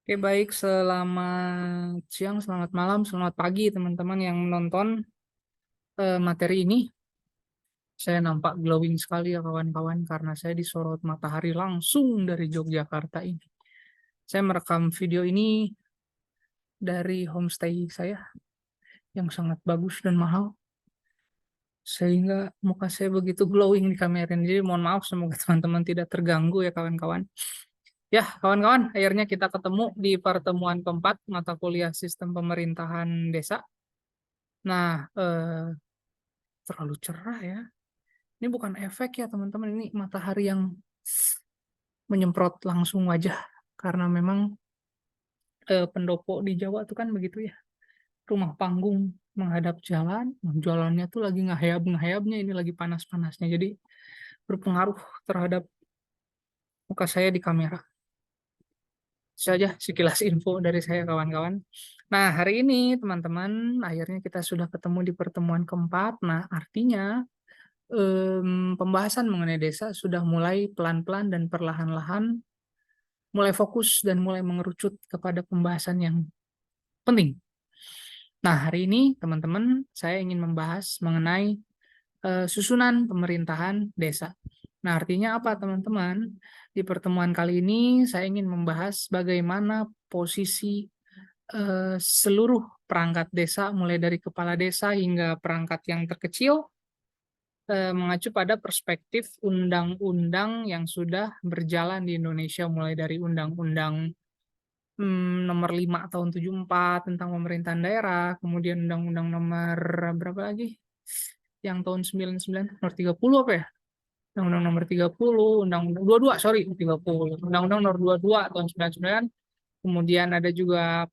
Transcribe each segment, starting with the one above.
Oke, baik. Selamat siang, selamat malam, selamat pagi teman-teman yang menonton materi ini. Saya nampak glowing sekali ya kawan-kawan karena saya disorot matahari langsung dari Yogyakarta ini. Saya merekam video ini dari homestay saya yang sangat bagus dan mahal. Sehingga muka saya begitu glowing di kamera ini. Jadi mohon maaf, semoga teman-teman tidak terganggu ya kawan-kawan. Ya, kawan-kawan, akhirnya kita ketemu di pertemuan keempat mata kuliah Sistem Pemerintahan Desa. Nah, terlalu cerah ya. Ini bukan efek ya teman-teman, ini matahari yang menyemprot langsung wajah. Karena memang pendopo di Jawa itu kan begitu ya. Rumah panggung menghadap jalan, jalannya tuh lagi ngehayap-ngehayapnya, ini lagi panas-panasnya. Jadi berpengaruh terhadap muka saya di kamera. Saja sekilas info dari saya kawan-kawan. Nah, hari ini teman-teman, akhirnya kita sudah ketemu di pertemuan keempat. Nah, artinya pembahasan mengenai desa sudah mulai pelan-pelan dan perlahan-lahan mulai fokus dan mulai mengerucut kepada pembahasan yang penting. Nah, hari ini teman-teman saya ingin membahas mengenai susunan pemerintahan desa. Nah, artinya apa teman-teman? Di pertemuan kali ini saya ingin membahas bagaimana posisi seluruh perangkat desa mulai dari kepala desa hingga perangkat yang terkecil mengacu pada perspektif undang-undang yang sudah berjalan di Indonesia mulai dari Undang-Undang nomor 5 tahun 74 tentang pemerintahan daerah, kemudian Undang-Undang nomor berapa lagi? Yang tahun 99, nomor 30 apa ya? Undang-Undang nomor 30, Undang-Undang 22, sorry, 30. Undang-Undang nomor 22 tahun 99, kemudian ada juga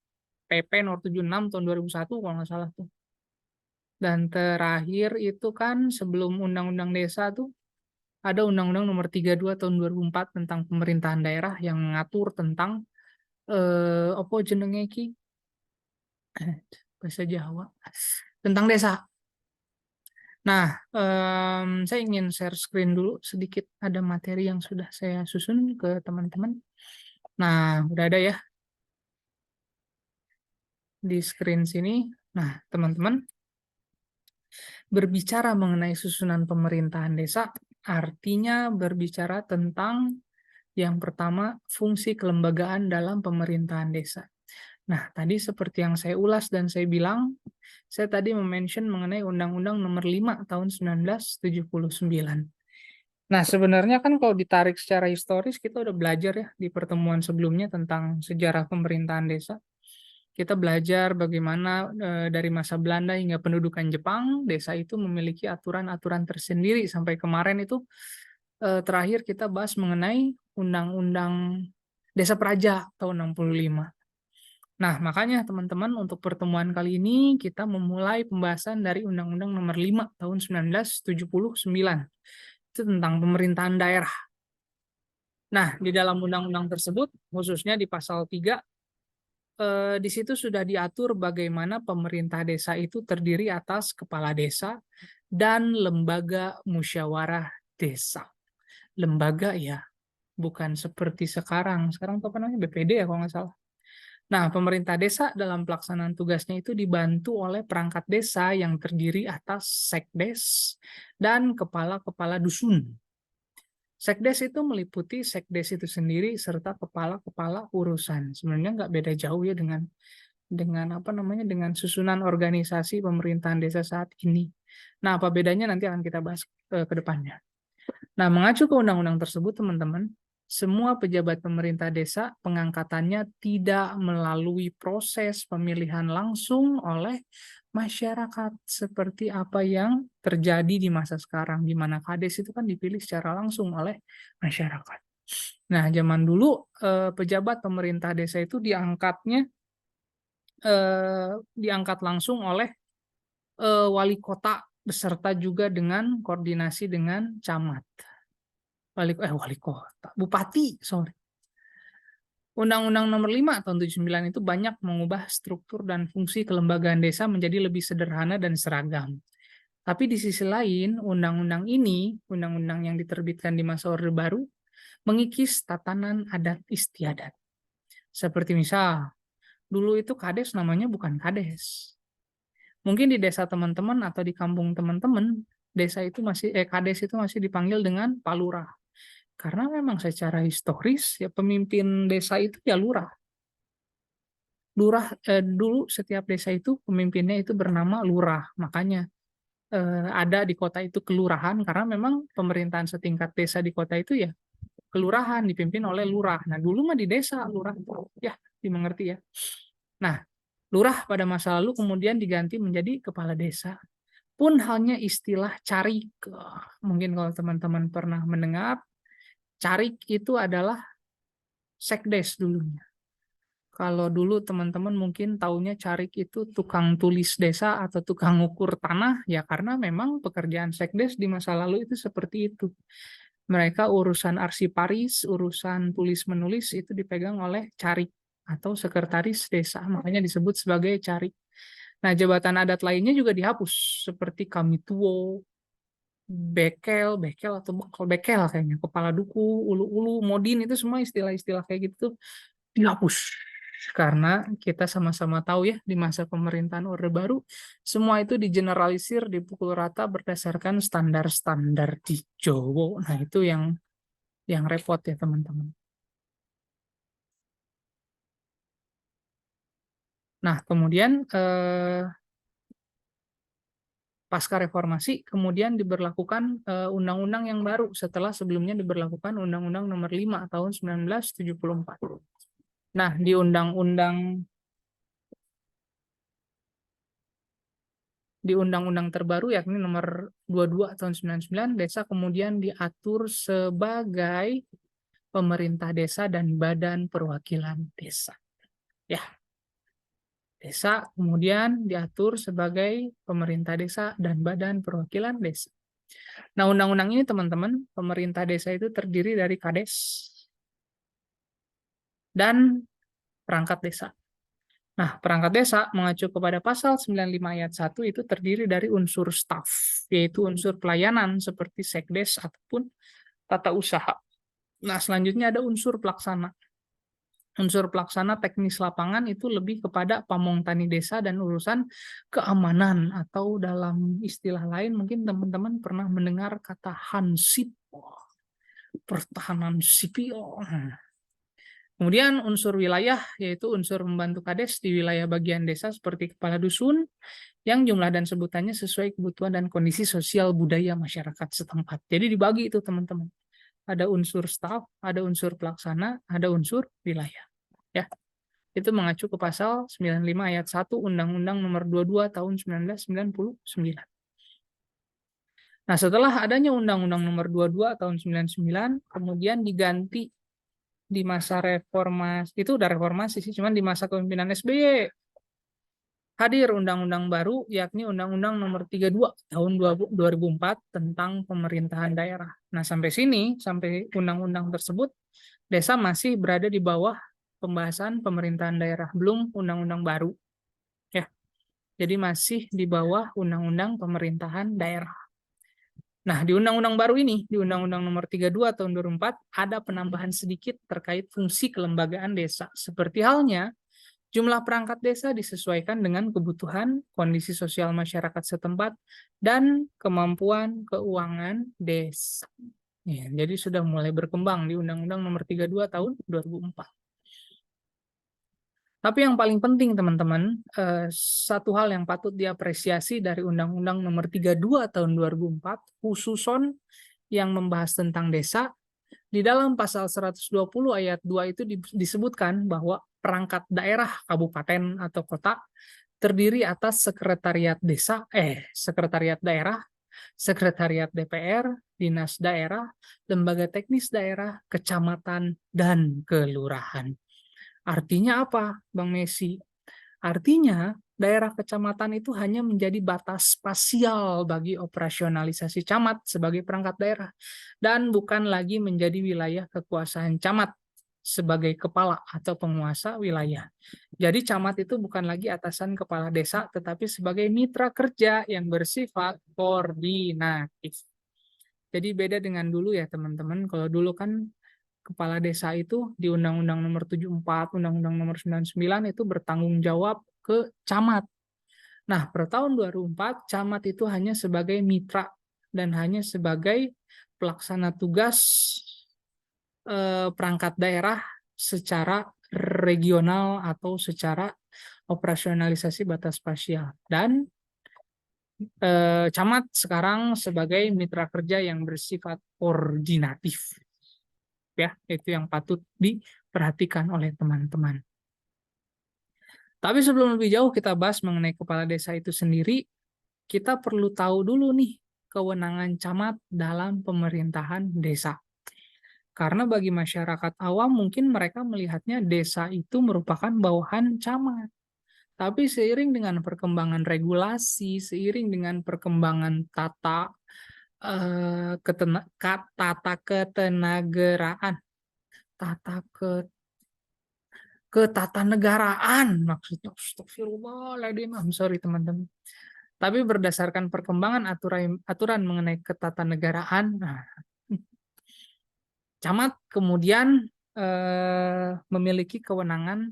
PP nomor 76 tahun 2001 kalau nggak salah tuh. Dan terakhir itu kan sebelum Undang-Undang Desa tuh ada Undang-Undang nomor 32 tahun 2004 tentang pemerintahan daerah yang mengatur tentang apa jenenge iki bahasa Jawa tentang desa. Nah, saya ingin share screen dulu sedikit, ada materi yang sudah saya susun ke teman-teman. Nah, udah ada ya di screen sini. Nah, teman-teman, berbicara mengenai susunan pemerintahan desa, artinya berbicara tentang yang pertama, fungsi kelembagaan dalam pemerintahan desa. Nah, tadi seperti yang saya ulas dan saya bilang, saya tadi mention mengenai Undang-Undang Nomor 5 Tahun 1979. Nah, sebenarnya kan kalau ditarik secara historis, kita udah belajar ya di pertemuan sebelumnya tentang sejarah pemerintahan desa. Kita belajar bagaimana dari masa Belanda hingga pendudukan Jepang, desa itu memiliki aturan-aturan tersendiri. Sampai kemarin itu terakhir kita bahas mengenai Undang-Undang Desa Praja tahun 65. Nah, makanya teman-teman untuk pertemuan kali ini kita memulai pembahasan dari Undang-Undang Nomor 5 Tahun 1979. Itu tentang pemerintahan daerah. Nah, di dalam undang-undang tersebut, khususnya di pasal 3, di situ sudah diatur bagaimana pemerintah desa itu terdiri atas kepala desa dan lembaga musyawarah desa. Lembaga ya, bukan seperti sekarang. Sekarang apa namanya? BPD ya kalau nggak salah. Nah, pemerintah desa dalam pelaksanaan tugasnya itu dibantu oleh perangkat desa yang terdiri atas sekdes dan kepala-kepala dusun. Sekdes itu meliputi sekdes itu sendiri serta kepala-kepala urusan. Sebenarnya nggak beda jauh ya dengan apa namanya dengan susunan organisasi pemerintahan desa saat ini. Nah, apa bedanya nanti akan kita bahas ke depannya. Nah, mengacu ke undang-undang tersebut, teman-teman, semua pejabat pemerintah desa pengangkatannya tidak melalui proses pemilihan langsung oleh masyarakat seperti apa yang terjadi di masa sekarang, di mana kades itu kan dipilih secara langsung oleh masyarakat. Nah, zaman dulu pejabat pemerintah desa itu diangkat langsung oleh wali kota beserta juga dengan koordinasi dengan camat. Wali kota, bupati, sorry. Undang-Undang Nomor 5 tahun 79 itu banyak mengubah struktur dan fungsi kelembagaan desa menjadi lebih sederhana dan seragam. Tapi di sisi lain, undang-undang ini, undang-undang yang diterbitkan di masa Orde Baru, mengikis tatanan adat istiadat. Seperti misal, dulu itu kades namanya bukan kades. Mungkin di desa teman-teman atau di kampung teman-teman, kades itu masih dipanggil dengan Pak Lurah. Karena memang secara historis ya pemimpin desa itu ya lurah. Dulu setiap desa itu pemimpinnya itu bernama lurah. Makanya ada di kota itu kelurahan karena memang pemerintahan setingkat desa di kota itu ya kelurahan dipimpin oleh lurah. Nah, dulu mah di desa lurah. Ya, dimengerti ya. Nah, lurah pada masa lalu kemudian diganti menjadi kepala desa. Pun hanya istilah carik. Mungkin kalau teman-teman pernah mendengar, carik itu adalah sekdes dulunya. Kalau dulu teman-teman mungkin taunya carik itu tukang tulis desa atau tukang ukur tanah, ya karena memang pekerjaan sekdes di masa lalu itu seperti itu. Mereka urusan arsiparis, urusan tulis-menulis itu dipegang oleh carik atau sekretaris desa, makanya disebut sebagai carik. Nah, jabatan adat lainnya juga dihapus, seperti kamituo, bekel atau bekal bekel kayaknya, kepala duku, ulu-ulu, modin itu semua istilah-istilah kayak gitu dihapus. Karena kita sama-sama tahu ya di masa pemerintahan Orde Baru semua itu digeneralisir, dipukul rata berdasarkan standar-standar di Jawa. Nah, itu yang repot ya teman-teman. Nah, kemudian pasca reformasi kemudian diberlakukan undang-undang yang baru setelah sebelumnya diberlakukan Undang-Undang Nomor 5 tahun 1974. Nah, di undang-undang terbaru yakni nomor 22 tahun 99, desa kemudian diatur sebagai pemerintah desa dan badan perwakilan desa. Ya, desa kemudian diatur sebagai pemerintah desa dan badan perwakilan desa. Nah, undang-undang ini teman-teman, pemerintah desa itu terdiri dari kades dan perangkat desa. Nah, perangkat desa mengacu kepada pasal 95 ayat 1 itu terdiri dari unsur staf, yaitu unsur pelayanan seperti sekdes ataupun tata usaha. Nah, selanjutnya ada unsur pelaksana. Unsur pelaksana teknis lapangan itu lebih kepada pamong tani desa dan urusan keamanan atau dalam istilah lain mungkin teman-teman pernah mendengar kata hansip, pertahanan sipil. Kemudian unsur wilayah yaitu unsur membantu kades di wilayah bagian desa seperti kepala dusun yang jumlah dan sebutannya sesuai kebutuhan dan kondisi sosial budaya masyarakat setempat. Jadi dibagi itu teman-teman. Ada unsur staf, ada unsur pelaksana, ada unsur wilayah. Ya, itu mengacu ke pasal 95 ayat 1 Undang-Undang Nomor 22 tahun 1999. Nah, setelah adanya Undang-Undang Nomor 22 tahun 99, kemudian diganti di masa reformasi, itu udah reformasi sih, cuman di masa kepemimpinan SBY hadir undang-undang baru, yakni Undang-Undang Nomor 32 tahun 2004 tentang pemerintahan daerah. Nah, sampai sini, sampai undang-undang tersebut, desa masih berada di bawah pembahasan pemerintahan daerah, belum undang-undang baru. Ya, jadi masih di bawah undang-undang pemerintahan daerah. Nah, di undang-undang baru ini, di Undang-Undang Nomor 32 tahun 2004, ada penambahan sedikit terkait fungsi kelembagaan desa. Seperti halnya, jumlah perangkat desa disesuaikan dengan kebutuhan, kondisi sosial masyarakat setempat, dan kemampuan keuangan desa. Ya, jadi sudah mulai berkembang di Undang-Undang Nomor 32 tahun 2004. Tapi yang paling penting teman-teman, satu hal yang patut diapresiasi dari Undang-Undang Nomor 32 tahun 2004, khususon yang membahas tentang desa, di dalam pasal 120 ayat 2 itu disebutkan bahwa perangkat daerah kabupaten atau kota terdiri atas sekretariat desa, sekretariat daerah, sekretariat DPR, dinas daerah, lembaga teknis daerah, kecamatan, dan kelurahan. Artinya apa, Bang Messi? Artinya, daerah kecamatan itu hanya menjadi batas spasial bagi operasionalisasi camat sebagai perangkat daerah, dan bukan lagi menjadi wilayah kekuasaan camat sebagai kepala atau penguasa wilayah. Jadi camat itu bukan lagi atasan kepala desa, tetapi sebagai mitra kerja yang bersifat koordinatif. Jadi beda dengan dulu ya teman-teman, kalau dulu kan kepala desa itu di Undang-Undang Nomor 74, Undang-Undang Nomor 99 itu bertanggung jawab ke camat. Nah, per tahun 2004, camat itu hanya sebagai mitra dan hanya sebagai pelaksana tugas perangkat daerah secara regional atau secara operasionalisasi batas spasial. Dan camat sekarang sebagai mitra kerja yang bersifat koordinatif. Ya, itu yang patut diperhatikan oleh teman-teman. Tapi sebelum lebih jauh kita bahas mengenai kepala desa itu sendiri, kita perlu tahu dulu nih kewenangan camat dalam pemerintahan desa. Karena bagi masyarakat awam mungkin mereka melihatnya desa itu merupakan bawahan camat. Tapi seiring dengan perkembangan regulasi, seiring dengan perkembangan tata ketenageraan, tata ke ketatanegaraan maksudnya. Astagfirullahaladzim, I'm sorry teman-teman. Tapi berdasarkan perkembangan aturan mengenai ketatanegaraan, nah, camat kemudian memiliki kewenangan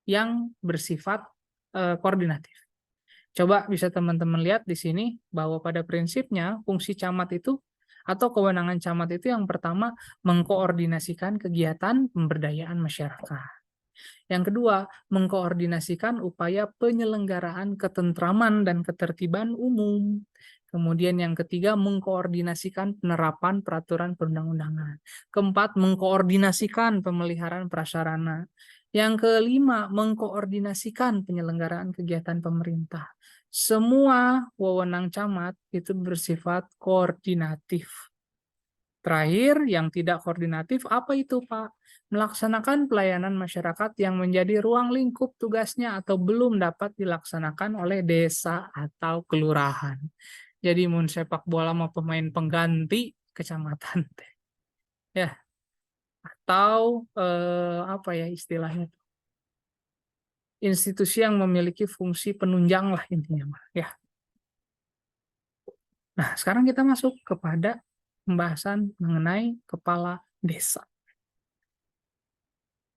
yang bersifat koordinatif. Coba bisa teman-teman lihat di sini bahwa pada prinsipnya fungsi camat itu atau kewenangan camat itu yang pertama mengkoordinasikan kegiatan pemberdayaan masyarakat. Yang kedua, mengkoordinasikan upaya penyelenggaraan ketentraman dan ketertiban umum. Kemudian yang ketiga, mengkoordinasikan penerapan peraturan perundang-undangan. Keempat, mengkoordinasikan pemeliharaan prasarana. Yang kelima, mengkoordinasikan penyelenggaraan kegiatan pemerintah. Semua wewenang camat itu bersifat koordinatif. Terakhir, yang tidak koordinatif apa itu, Pak? Melaksanakan pelayanan masyarakat yang menjadi ruang lingkup tugasnya atau belum dapat dilaksanakan oleh desa atau kelurahan. Jadi mun sepak bola mau pemain pengganti kecamatan teh. Ya, atau apa ya istilahnya? Institusi yang memiliki fungsi penunjang lah intinya, ya. Nah, sekarang kita masuk kepada pembahasan mengenai kepala desa.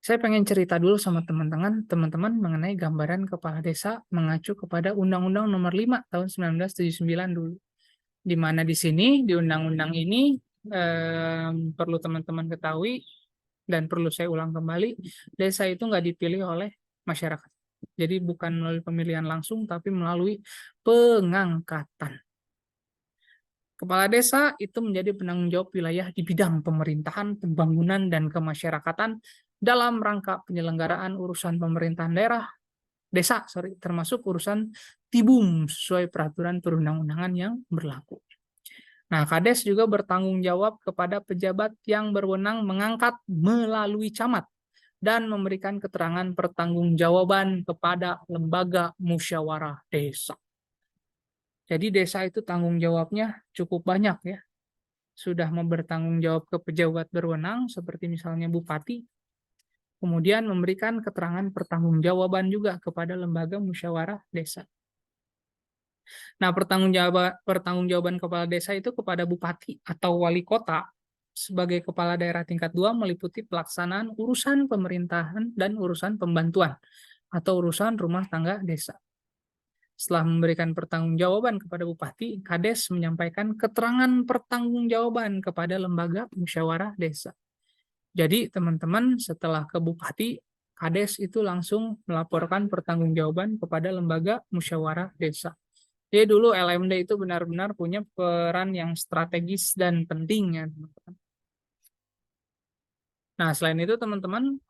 Saya pengen cerita dulu sama teman-teman mengenai gambaran kepala desa mengacu kepada Undang-Undang Nomor 5 tahun 1979 dulu. Di mana di sini, di undang-undang ini, perlu teman-teman ketahui, dan perlu saya ulang kembali, desa itu nggak dipilih oleh masyarakat. Jadi bukan melalui pemilihan langsung, tapi melalui pengangkatan. Kepala desa itu menjadi penanggung jawab wilayah di bidang pemerintahan, pembangunan, dan kemasyarakatan dalam rangka penyelenggaraan urusan pemerintahan daerah, termasuk urusan tibum sesuai peraturan perundang-undangan yang berlaku. Nah, Kades juga bertanggung jawab kepada pejabat yang berwenang mengangkat melalui camat dan memberikan keterangan pertanggungjawaban kepada lembaga musyawarah desa. Jadi desa itu tanggung jawabnya cukup banyak ya. Sudah bertanggung jawab ke pejabat berwenang seperti misalnya bupati, kemudian memberikan keterangan pertanggungjawaban juga kepada lembaga musyawarah desa. Nah, pertanggungjawaban kepala desa itu kepada bupati atau wali kota sebagai kepala daerah tingkat 2 meliputi pelaksanaan urusan pemerintahan dan urusan pembantuan atau urusan rumah tangga desa. Setelah memberikan pertanggungjawaban kepada bupati, Kades menyampaikan keterangan pertanggungjawaban kepada lembaga musyawarah desa. Jadi teman-teman setelah ke bupati, Kades itu langsung melaporkan pertanggungjawaban kepada lembaga musyawarah desa. Jadi dulu LMD itu benar-benar punya peran yang strategis dan penting ya teman-teman. Nah selain itu teman-teman,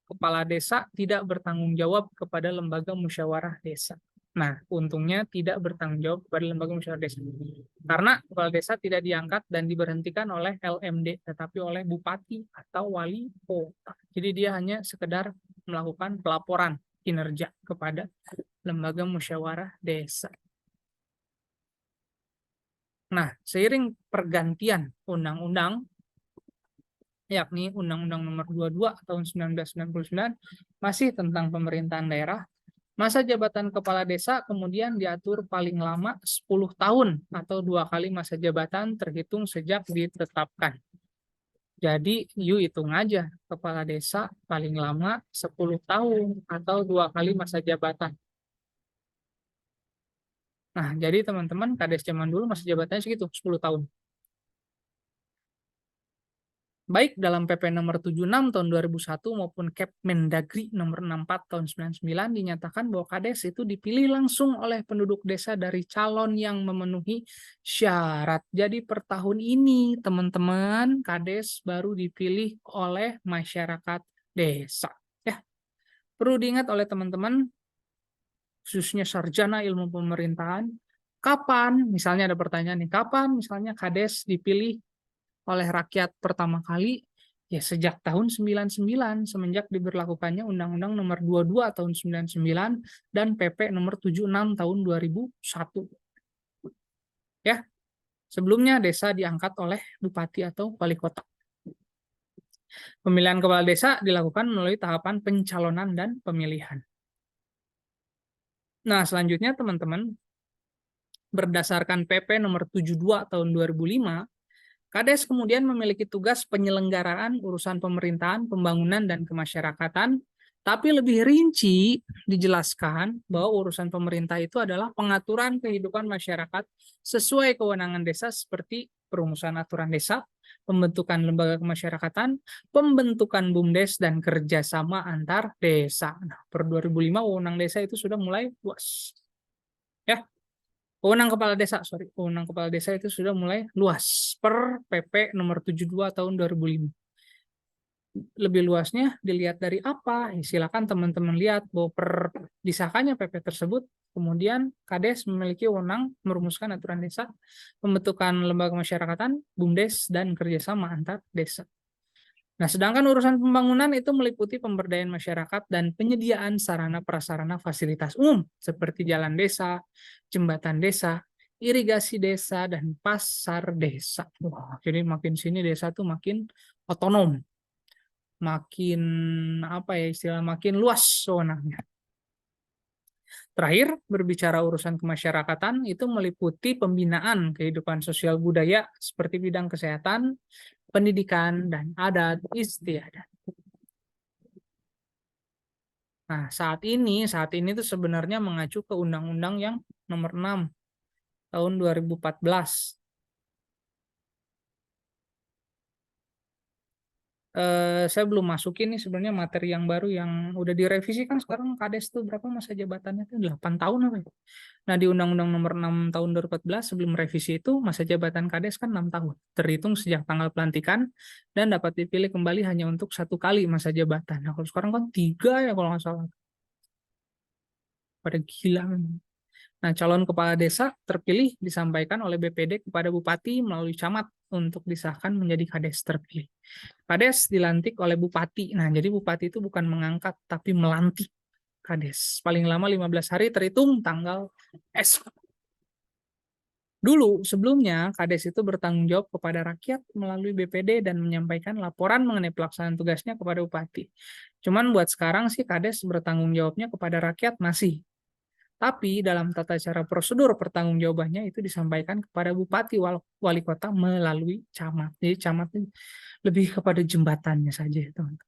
kepala desa tidak bertanggung jawab kepada lembaga musyawarah desa. Nah, untungnya tidak bertanggung jawab kepada lembaga musyawarah desa. Karena kepala desa tidak diangkat dan diberhentikan oleh LMD, tetapi oleh bupati atau wali kota. Jadi dia hanya sekedar melakukan pelaporan kinerja kepada lembaga musyawarah desa. Nah, seiring pergantian undang-undang, yakni Undang-Undang Nomor 22 tahun 1999, masih tentang pemerintahan daerah, masa jabatan kepala desa kemudian diatur paling lama 10 tahun atau 2 kali masa jabatan terhitung sejak ditetapkan. Jadi, you hitung aja, kepala desa paling lama 10 tahun atau 2 kali masa jabatan. Nah, jadi teman-teman, Kades zaman dulu masa jabatannya segitu, 10 tahun. Baik dalam PP nomor 76 tahun 2001 maupun Kepmendagri nomor 64 tahun 99 dinyatakan bahwa Kades itu dipilih langsung oleh penduduk desa dari calon yang memenuhi syarat. Jadi per tahun ini teman-teman Kades baru dipilih oleh masyarakat desa. Ya, perlu diingat oleh teman-teman khususnya sarjana ilmu pemerintahan, kapan misalnya ada pertanyaan nih, kapan misalnya Kades dipilih oleh rakyat pertama kali, ya sejak tahun 99 semenjak diberlakukannya Undang-Undang Nomor 22 tahun 99 dan PP Nomor 76 tahun 2001. Ya, sebelumnya desa diangkat oleh bupati atau wali kota. Pemilihan kepala desa dilakukan melalui tahapan pencalonan dan pemilihan. Nah, selanjutnya teman-teman, berdasarkan PP Nomor 72 tahun 2005, Kades kemudian memiliki tugas penyelenggaraan urusan pemerintahan, pembangunan, dan kemasyarakatan, tapi lebih rinci dijelaskan bahwa urusan pemerintah itu adalah pengaturan kehidupan masyarakat sesuai kewenangan desa seperti perumusan aturan desa, pembentukan lembaga kemasyarakatan, pembentukan BUMDes, dan kerjasama antar desa. Nah, per 2005 wewenang desa itu sudah mulai luas. Ya, wewenang kepala desa itu sudah mulai luas per PP nomor 72 tahun 2005. Lebih luasnya dilihat dari apa? Ya, silakan teman-teman lihat bahwa per disahkannya PP tersebut, kemudian Kades memiliki wewenang merumuskan aturan desa, pembentukan lembaga masyarakatan, BUMDes, dan kerjasama antar desa. Nah, sedangkan urusan pembangunan itu meliputi pemberdayaan masyarakat dan penyediaan sarana prasarana fasilitas umum seperti jalan desa, jembatan desa, irigasi desa, dan pasar desa. Wah, jadi makin sini desa tuh makin otonom, makin apa ya istilah, makin luas wewenangnya. Terakhir, berbicara urusan kemasyarakatan itu meliputi pembinaan kehidupan sosial budaya seperti bidang kesehatan, pendidikan, dan adat istiadat. Nah, saat ini tuh sebenarnya mengacu ke Undang-Undang yang nomor 6 tahun 2014. Saya belum masukin nih sebenarnya materi yang baru yang udah direvisi kan sekarang Kades tuh berapa masa jabatannya tuh 8 tahun apa ya? Nah, di Undang-Undang nomor 6 tahun 2014 sebelum revisi itu masa jabatan Kades kan 6 tahun. Terhitung sejak tanggal pelantikan dan dapat dipilih kembali hanya untuk 1 kali masa jabatan. Nah, kalau sekarang kan 3 ya kalau nggak salah. Pada gila. Nah, calon kepala desa terpilih disampaikan oleh BPD kepada bupati melalui camat untuk disahkan menjadi kades terpilih. Kades dilantik oleh bupati. Nah, jadi bupati itu bukan mengangkat, tapi melantik kades. Paling lama 15 hari terhitung tanggal esok. Dulu, sebelumnya, kades itu bertanggung jawab kepada rakyat melalui BPD dan menyampaikan laporan mengenai pelaksanaan tugasnya kepada bupati. Cuman buat sekarang sih kades bertanggung jawabnya kepada rakyat masih. Tapi dalam tata cara prosedur pertanggungjawabannya itu disampaikan kepada bupati wali kota melalui camat. Jadi camat itu lebih kepada jembatannya saja, teman.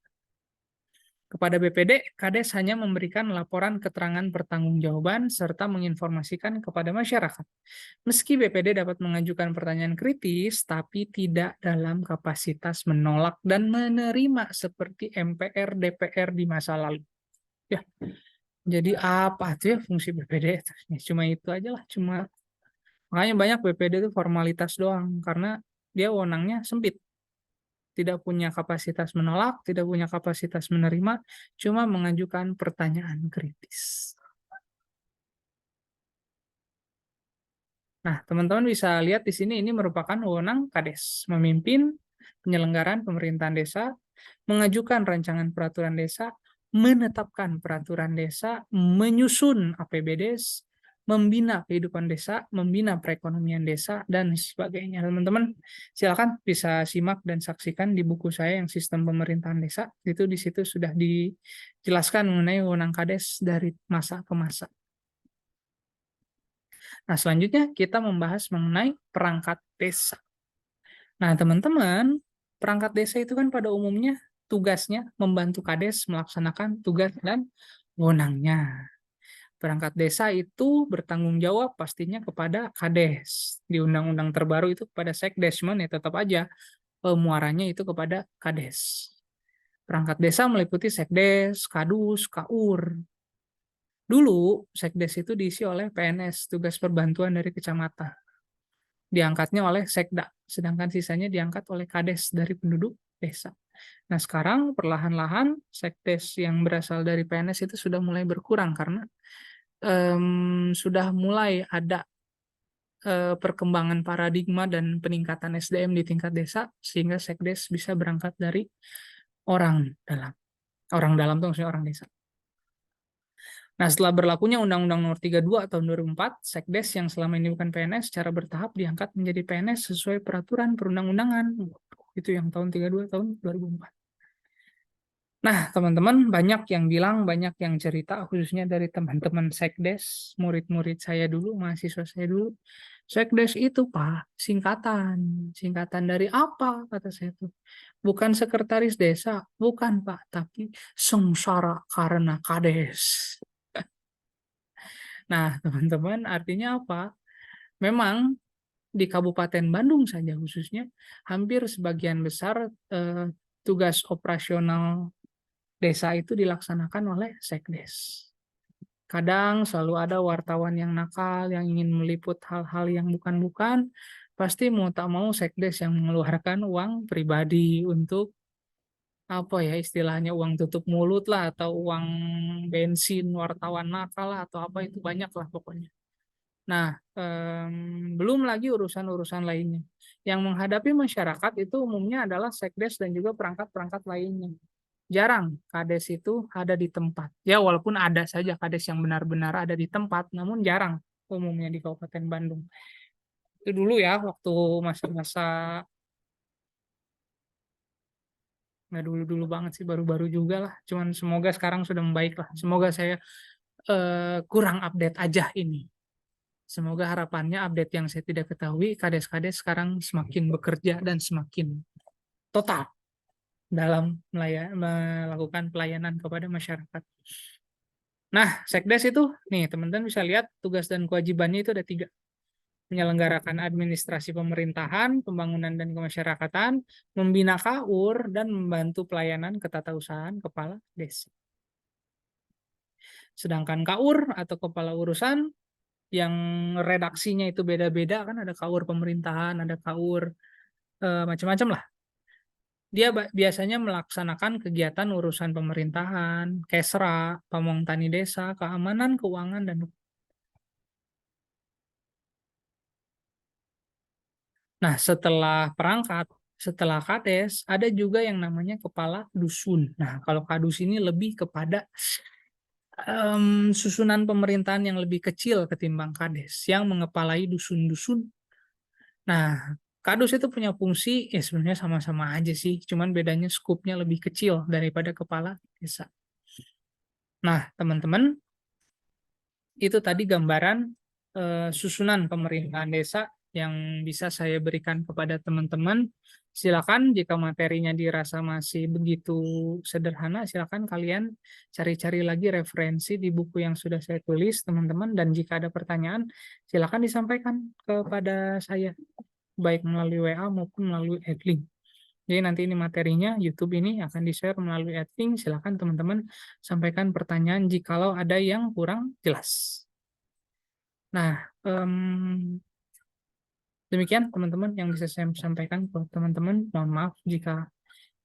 Kepada BPD, Kades hanya memberikan laporan keterangan pertanggungjawaban serta menginformasikan kepada masyarakat. Meski BPD dapat mengajukan pertanyaan kritis, tapi tidak dalam kapasitas menolak dan menerima seperti MPR, DPR di masa lalu. Ya, jadi apa tuh ya fungsi BPD? Ya, cuma itu aja lah, makanya banyak BPD itu formalitas doang karena dia wewenangnya sempit, tidak punya kapasitas menolak, tidak punya kapasitas menerima, cuma mengajukan pertanyaan kritis. Nah, teman-teman bisa lihat di sini ini merupakan wewenang Kades, memimpin penyelenggaraan pemerintahan desa, mengajukan rancangan peraturan desa, menetapkan peraturan desa, menyusun APBDes, membina kehidupan desa, membina perekonomian desa, dan sebagainya. Teman-teman, silakan bisa simak dan saksikan di buku saya yang Sistem Pemerintahan Desa. Itu di situ sudah dijelaskan mengenai wewenang Kades dari masa ke masa. Nah, selanjutnya kita membahas mengenai perangkat desa. Nah, teman-teman, Perangkat desa itu kan pada umumnya tugasnya membantu Kades melaksanakan tugas dan wewenangnya. Perangkat desa itu bertanggung jawab pastinya kepada Kades. Di undang-undang terbaru itu kepada Sekdes, cuman ya tetap aja muaranya itu kepada Kades. Perangkat desa meliputi Sekdes, Kadus, KUR. Dulu, Sekdes itu diisi oleh PNS, tugas perbantuan dari kecamatan. Diangkatnya oleh Sekda, sedangkan sisanya diangkat oleh Kades dari penduduk desa. Nah, sekarang perlahan-lahan Sekdes yang berasal dari PNS itu sudah mulai berkurang karena sudah mulai ada perkembangan paradigma dan peningkatan SDM di tingkat desa sehingga Sekdes bisa berangkat dari orang dalam. Orang dalam itu maksudnya orang desa. Nah, setelah berlakunya Undang-Undang Nomor 32 tahun 2004, Sekdes yang selama ini bukan PNS secara bertahap diangkat menjadi PNS sesuai peraturan perundang-undangan. Itu yang tahun 32 tahun 2004. Nah, teman-teman banyak yang bilang, banyak yang cerita, khususnya dari teman-teman Sekdes, murid-murid saya dulu, mahasiswa saya dulu. Sekdes itu, Pak, singkatan. Singkatan dari apa, kata saya tuh. Bukan sekretaris desa, bukan, Pak, tapi sengsara karena Kades. Nah, teman-teman, artinya apa? Memang di Kabupaten Bandung saja khususnya, hampir sebagian besar tugas operasional desa itu dilaksanakan oleh Sekdes. Kadang selalu ada wartawan yang nakal, yang ingin meliput hal-hal yang bukan-bukan, pasti mau tak mau Sekdes yang mengeluarkan uang pribadi untuk apa ya istilahnya uang tutup mulut lah atau uang bensin wartawan nakal lah atau apa itu banyak lah pokoknya. Nah, belum lagi urusan-urusan lainnya. Yang menghadapi masyarakat itu umumnya adalah Sekdes dan juga perangkat-perangkat lainnya. Jarang Kades itu ada di tempat. Ya, walaupun ada saja Kades yang benar-benar ada di tempat, namun jarang umumnya di Kabupaten Bandung. Itu dulu ya, waktu masa-masa, nggak dulu-dulu banget sih, baru-baru juga lah. Cuman semoga sekarang sudah membaik lah. Semoga saya kurang update aja ini. Semoga harapannya update yang saya tidak ketahui, Kades-Kades sekarang semakin bekerja dan semakin total dalam melakukan pelayanan kepada masyarakat. Nah, Sekdes itu, nih teman-teman bisa lihat tugas dan kewajibannya itu ada 3. Menyelenggarakan administrasi pemerintahan, pembangunan dan kemasyarakatan, membina KUR, dan membantu pelayanan ketatausahaan kepala desa. Sedangkan KUR atau kepala urusan yang redaksinya itu beda-beda kan ada KUR pemerintahan, ada KUR macam-macam lah. Dia biasanya melaksanakan kegiatan urusan pemerintahan, Kesra, Pamong Tani Desa, keamanan, keuangan, dan nah setelah perangkat, setelah Kades, ada juga yang namanya kepala dusun. Nah kalau Kadus ini lebih kepada susunan pemerintahan yang lebih kecil ketimbang Kades, yang mengepalai dusun-dusun. Nah, Kadus itu punya fungsi, ya sebenarnya sama-sama aja sih, cuman bedanya skupnya lebih kecil daripada kepala desa. Nah, teman-teman, itu tadi gambaran susunan pemerintahan desa yang bisa saya berikan kepada teman-teman. Silakan jika materinya dirasa masih begitu sederhana, silakan kalian cari-cari lagi referensi di buku yang sudah saya tulis, teman-teman. Dan jika ada pertanyaan, silakan disampaikan kepada saya, baik melalui WA maupun melalui adlink. Jadi nanti ini materinya YouTube ini akan di-share melalui adlink. Silakan teman-teman sampaikan pertanyaan jikalau ada yang kurang jelas. Nah, demikian teman-teman yang bisa saya sampaikan ke teman-teman. Mohon maaf jika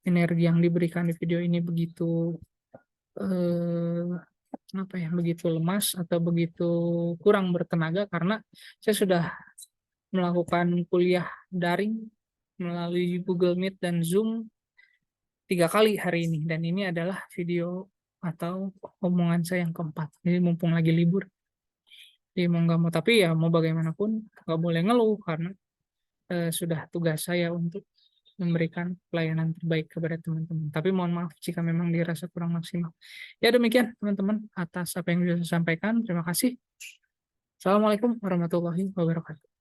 energi yang diberikan di video ini begitu eh, begitu lemas atau begitu kurang bertenaga karena saya sudah melakukan kuliah daring melalui Google Meet dan Zoom 3 kali hari ini, dan ini adalah video atau omongan saya yang keempat. Jadi mumpung lagi libur, jadi mau nggak mau, tapi ya mau bagaimanapun nggak boleh ngeluh karena sudah tugas saya untuk memberikan pelayanan terbaik kepada teman-teman. Tapi mohon maaf jika memang dirasa kurang maksimal. Ya demikian teman-teman atas apa yang bisa saya sampaikan. Terima kasih. Assalamualaikum warahmatullahi wabarakatuh.